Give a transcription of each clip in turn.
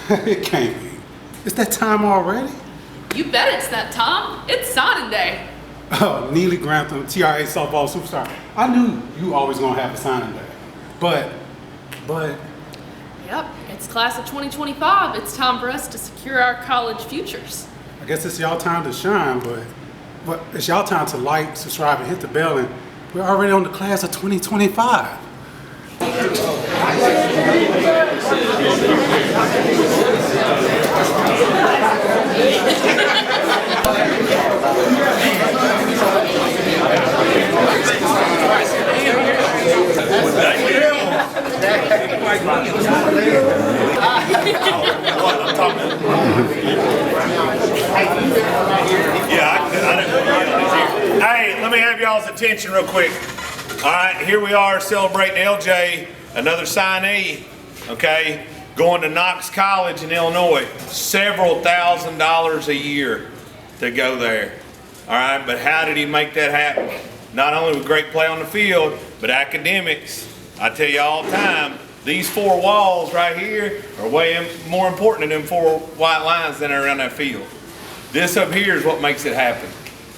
It can't be. It's that time already? You bet it's that time. It's signing day. Oh, Neely Grantham, TRA softball superstar. I knew you always gonna have a signing day. But. Yep, it's class of 2025. It's time for us to secure our college futures. I guess it's y'all time to shine, but it's y'all time to like, subscribe, and hit the bell, and we're already on the class of 2025. Hey, let me have y'all's attention real quick. All right, here we are celebrating LJ, another signee, okay, going to Knox College in Illinois. Several $1,000s a year to go there. All right, but how did he make that happen? Not only with great play on the field, but academics. I tell you all the time, these four walls right here are way more important than them four white lines that are around that field. This up here is what makes it happen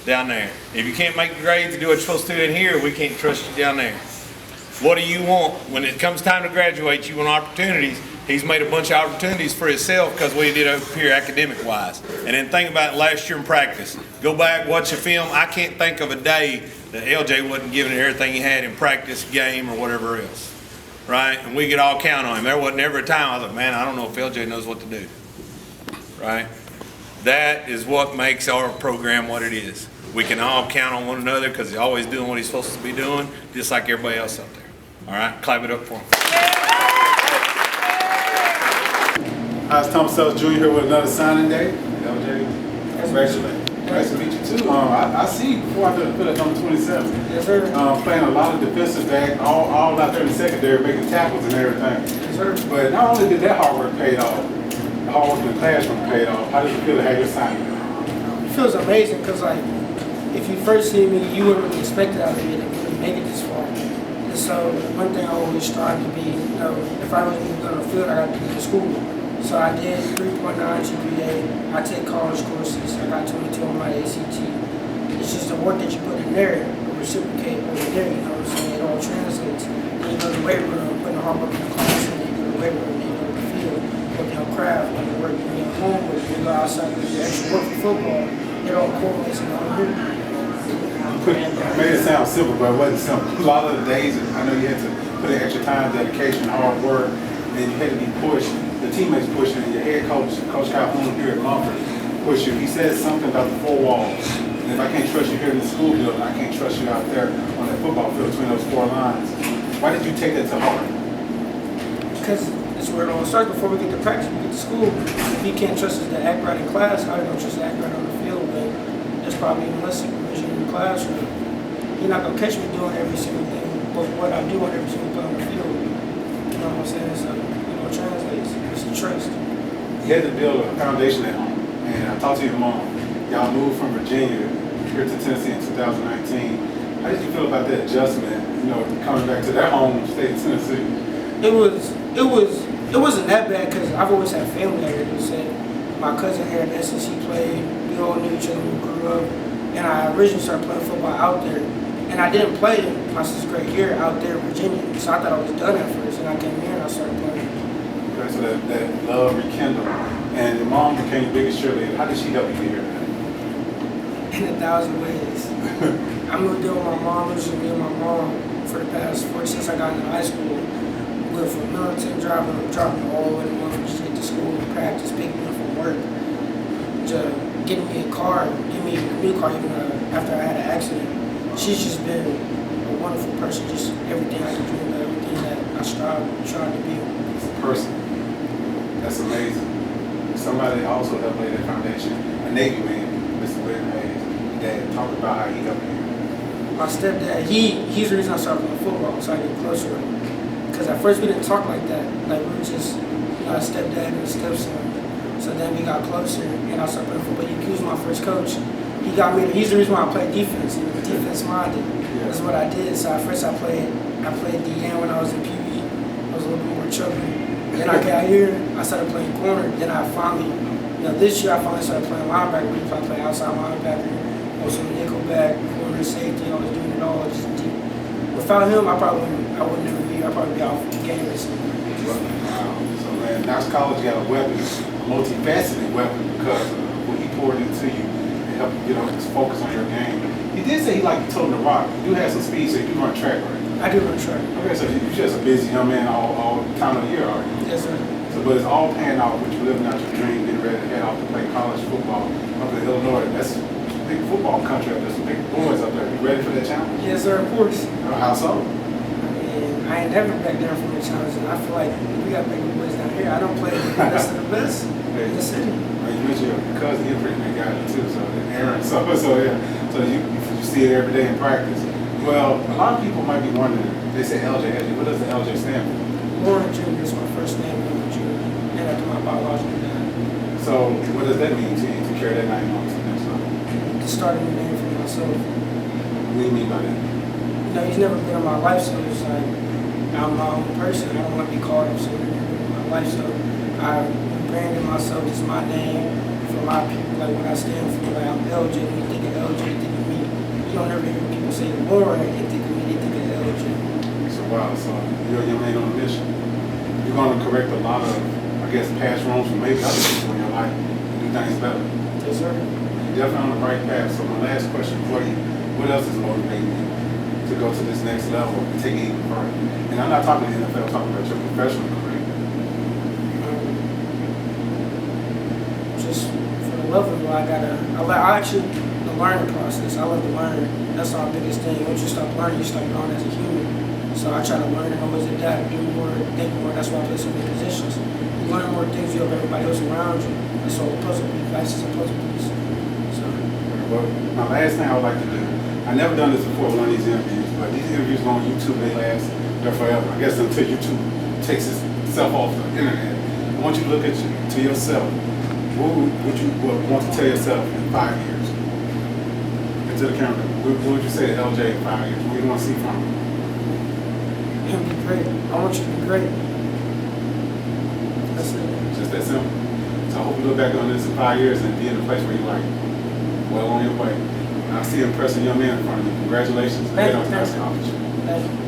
down there. If you can't make the grades and do what you're supposed to do in here, we can't trust you down there. What do you want? When it comes time to graduate, you want opportunities. He's made a bunch of opportunities for himself because what he did up here academic-wise. And then think about last year in practice. Go back, watch the film. I can't think of a day that LJ wasn't giving it everything he had in practice, game, or whatever else. Right? And we could all count on him. There wasn't ever a time I was like, man, I don't know if LJ knows what to do. Right? That is what makes our program what it is. We can all count on one another because he's always doing what he's supposed to be doing, just like everybody else out there. All right? Clap it up for him. Hi, it's Thomas Sells Jr. here with another signing day. LJ, congratulations. Nice to meet you too. I see you before I feel like I'm 27. Yes, sir. Playing a lot of defensive back, all out there in the secondary, making tackles and everything. Yes, sir. But not only did that hard work paid off, the hard work in the classroom paid off. How did you feel to have your signing? It feels amazing because, like, if you first see me, you wouldn't really expect it out of me to really make it this far. And so, one thing I always strive to be, if I really go to the field, I got to be in school. So I did 3.9 GPA. I take college courses. I got 22 on my ACT. It's just the work that you put in there, the reciprocate over there, you know what I'm saying? It all translates. Then you go to the weight room, putting the hard work in the classroom, then you go to the weight room, then you go to the field, working on craft, when you work in your homework, you go outside and do your extra work for football. It all correlates in the whole Made it sound simple, but it wasn't simple. A lot of the days, I know you had to put in extra time, dedication, hard work, and you had to be pushed. The teammates pushing, and your head coach, Coach Calhoun here at Munford, push you. He said something about the four walls. And if I can't trust you here in the school building, I can't trust you out there on that football field between those four lines. Why did you take that to heart? Because it's where it all starts. Before we get to practice, we get to school. If you can't trust us to act right in class, how are you going to trust us to act right on the field? But there's probably even less supervision in the classroom. You're not going to catch me doing every single thing, but what I do on every single play on the field, you know what I'm saying? So, it translates. It's a trust. You had to build a foundation at home. And I talked to your mom. Y'all moved from Virginia here to Tennessee in 2019. How did you feel about that adjustment, coming back to that home state of Tennessee? It wasn't that bad because I've always had family out here. You said my cousin here in Essence, he played. We all knew each other when we grew up. And I originally started playing football out there. And I didn't play my 6th grade year out there in Virginia. So I thought I was done at first. And I came here and I started playing. Okay, so that love rekindled. And your mom became your biggest cheerleader. How did she help you get here? In 1,000 ways. I moved in with my mom. It was just me and my mom for the past 4 since I got into high school. We went from Milton, dropping all the way to Munford just to get to school and practice, picking me up from work, to getting me a car, getting me a new car even after I had an accident. She's just been a wonderful person, just everything I can dream of, everything that I tried to be. Person. That's amazing. Somebody also helped lay that foundation. A Navy man, Mr. William Hayes. Dad, talk about how he helped you. My stepdad, he's the reason I started playing football, so I get closer to him. Because at first we didn't talk like that. Like we were just a stepdad and a stepson. So then we got closer and I started playing football. He was my first coach. He's the reason why I played defense. He was defense minded. That's what I did. So at first I played D-end when I was in PB. I was a little bit more chubby. Then I got here, I started playing corner. Then I finally, this year I finally started playing linebacker. If I play outside linebacker, also nickel back, corner, safety, I was doing it all. Just without him, I would never be. I'd probably be off the game. Wow. So man, Knox College got a weapon, a multifaceted weapon because of what he poured into you and helped you get focus on your game. He did say he liked to toting the rock. You had some speed, so you do run track, right? I do run track. Okay, so you're just a busy young man all time of the year, are you? Yes, sir. So, but it's all paying off with you living out your dream, getting ready to head off to play college football up in Illinois. That's big football country up there, some big boys up there. You ready for that challenge? Yes, sir, of course. How so? And I ain't never back down from the challenge. And I feel like we got big boys down here. I don't play the best of the best in the city. You mentioned your cousin, he's a pretty big guy too, so Aaron, so yeah. So you see it every day in practice. Well, a lot of people might be wondering, they say LJ, what does the LJ stand for? Lauren Jr. is my first name, Lauren Jr. And after my biological dad. So what does that mean to you to carry that name on to the next level? To start a new name for myself. What do you mean by that? He's never been in my life, so it's like, I'm my own person. I don't want to be called up so in my life, so I branded myself as my name for a lot of people, like what I stand for. Like I'm LJ, when you think of LJ, you think of me. You don't ever hear people say Lauren and think of me, they think of LJ. So wow, so you're your man on a mission. You're going to correct a lot of, I guess, past wrongs from maybe other people in your life and do things better. Yes, sir. You're definitely on the right path. So my last question for you, what else is motivating you to go to this next level and take it even further? And I'm not talking NFL, I'm talking about your professional career. Just for the love of it, I actually, the learning process, I love to learn. That's our biggest thing. Once you start learning, you start growing as a human. So I try to learn and always adapt, do more, think more. That's why I play so many positions. You learn more things, you have everybody else around you. That's all a puzzle piece, life is a puzzle piece. So. Well, my last thing I would like to do, I've never done this before, one of these interviews, but these interviews go on YouTube, they last there forever. I guess until YouTube takes itself off the internet. I want you to look to yourself. What would you want to tell yourself in 5 years? Into the camera. What would you say to LJ in 5 years? What do you want to see from him? Him be great. I want you to be great. That's it. Just that simple. So I hope you look back on this in 5 years and be in a place where you're like, well on your way. I see an impressive young man in front of you. Congratulations. Thank you. Knox College. Thank you.